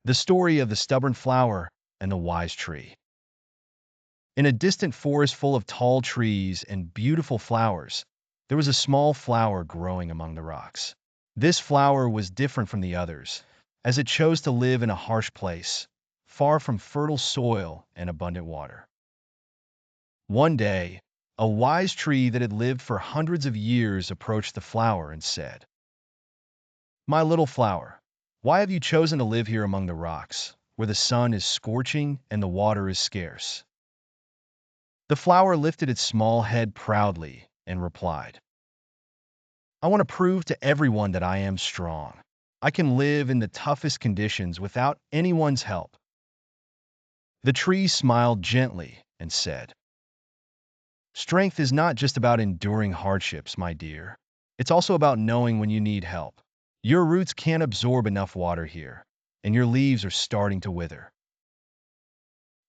The story of the stubborn flower and the wise tree. In a distant forest full of tall trees and beautiful flowers, there was a small flower growing among the rocks. This flower was different from the others, as it chose to live in a harsh place, far from fertile soil and abundant water. One day, a wise tree that had lived for hundreds of years approached the flower and said, "My little flower, why have you chosen to live here among the rocks, where the sun is scorching and the water is scarce?" The flower lifted its small head proudly and replied, "I want to prove to everyone that I am strong. I can live in the toughest conditions without anyone's help." The tree smiled gently and said, "Strength is not just about enduring hardships, my dear. It's also about knowing when you need help. Your roots can't absorb enough water here, and your leaves are starting to wither."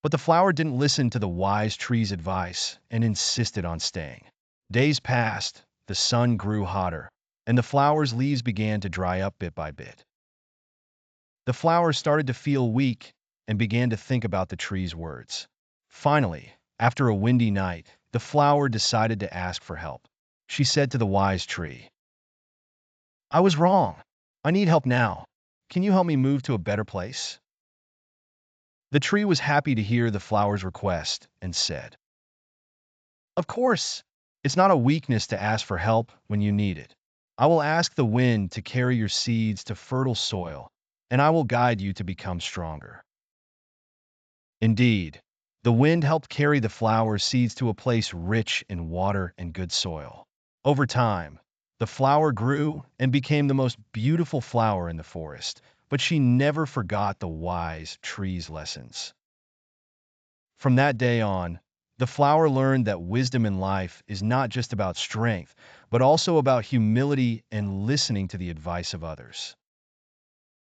But the flower didn't listen to the wise tree's advice and insisted on staying. Days passed, the sun grew hotter, and the flower's leaves began to dry up bit by bit. The flower started to feel weak and began to think about the tree's words. Finally, after a windy night, the flower decided to ask for help. She said to the wise tree, "I was wrong. I need help now. Can you help me move to a better place?" The tree was happy to hear the flower's request and said, "Of course, it's not a weakness to ask for help when you need it. I will ask the wind to carry your seeds to fertile soil, and I will guide you to become stronger." Indeed, the wind helped carry the flower's seeds to a place rich in water and good soil. Over time, the flower grew and became the most beautiful flower in the forest, but she never forgot the wise tree's lessons. From that day on, the flower learned that wisdom in life is not just about strength, but also about humility and listening to the advice of others.